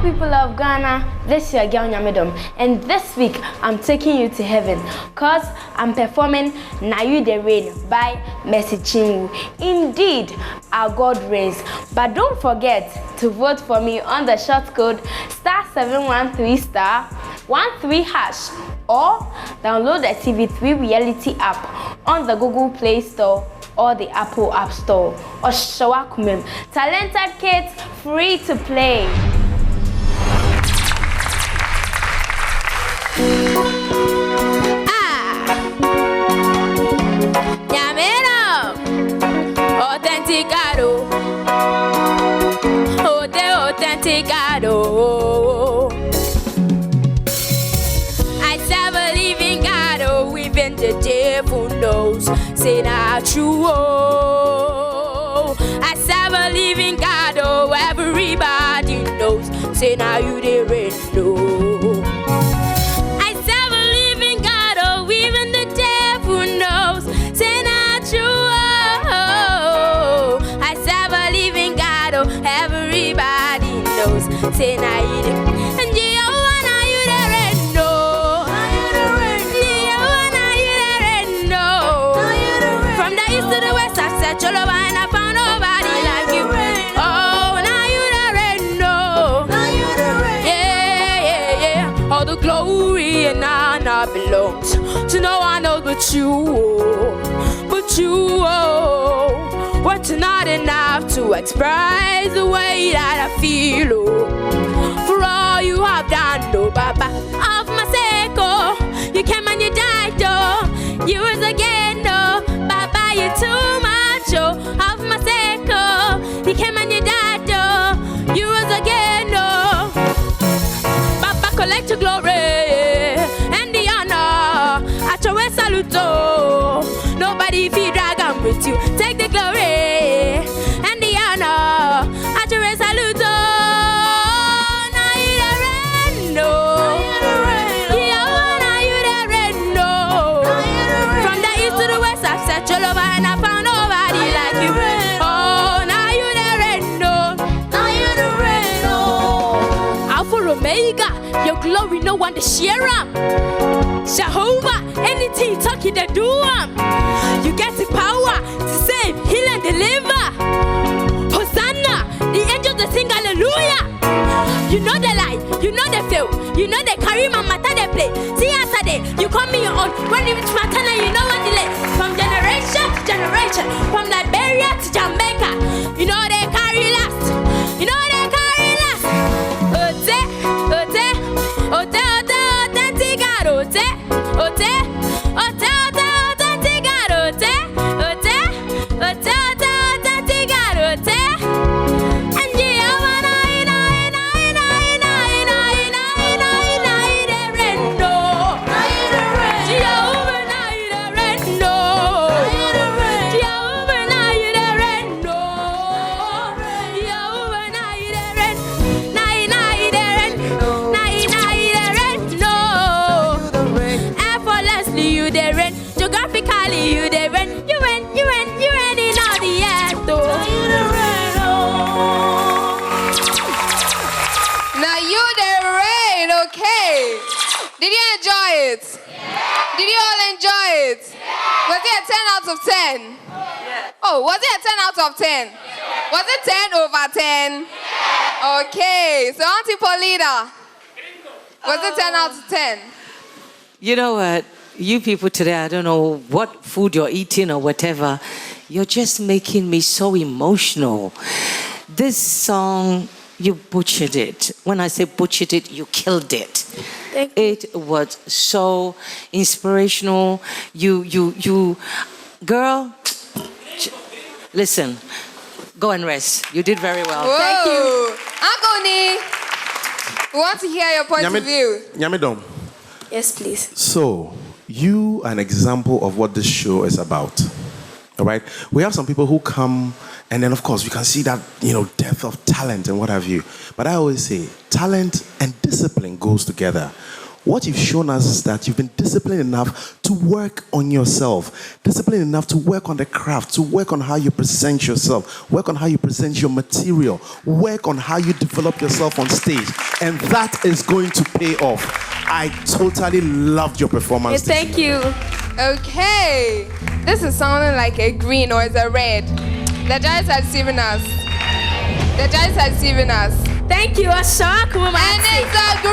people of Ghana, this is your girl Nyamedom, and this week I'm taking you to heaven cause I'm performing Na You The Reign by Mercy Chinwu. Indeed, our God reigns. But don't forget to vote for me on the short code *713*13# or download the TV3 Reality app on the Google Play Store or the Apple App Store. Oshawakumem. Talented Kids, free to play. Nyamedom, authenticado, authenticado. I serve a living God, oh, even the devil knows, say not true. Oh, I serve a living God, oh, everybody knows, say now you the reign, no. Say na you the, and Jehovah na you the reign, no. Jehovah na you the reign, no. From the east to the west, I searched all over and I found nobody like you. Oh, now you the reign, no. Yeah. All the glory and honor belongs to no one else but you, but you. Words are not enough to express the way that I feel, oh, for all you have done, oh, Baba, of my sake, oh, you came and you died, oh, you rose again, oh, Baba, you too much, oh, of my sake, oh, you came and you died, oh, you rose again, oh, Baba, collect your glory and the honor, at your way salute, oh, nobody feel drag on with you, take the glory. Your glory, no one to share 'em. Jehovah, anything you talk, you do 'em. You get the power to save, heal, and deliver. Hosanna, the angels they sing hallelujah. You know the lie, you know the fail, you know the carry my matter they play. See yesterday, you call me your own. When you reach my turn, you know what delay. From generation to generation, from Liberia to Jamaica, you know they carry last. You know they carry last. Did you enjoy it? Yeah. Did you all enjoy it? Yeah. Was it a 10 out of 10? Yeah. Oh, was it a 10 out of 10? Yeah. Was it 10 over 10? Yeah. Okay, so Auntie Paulina, was it 10 out of 10? You know what? You people today, I don't know what food you're eating or whatever, you're just making me so emotional. This song, you butchered it. When I say butchered it, you killed it. It was so inspirational. You, girl, listen, go and rest. You did very well. Whoa. Thank you. Uncle Nee, we want to hear your point of view. Nyamedom. Yes, please. So, you are an example of what this show is about. All right? We have some people who come, and then, of course, you can see that, depth of talent and what have you. But I always say, talent and discipline goes together. what you've shown us is that you've been disciplined enough to work on yourself, disciplined enough to work on the craft, to work on how you present yourself, work on how you present your material, work on how you develop yourself on stage. And that is going to pay off. I totally loved your performance. Thank you. Okay. This is sounding like a green or is a red. The judges are deceiving us. The judges are deceiving us. Thank you, Asha. And it's a green.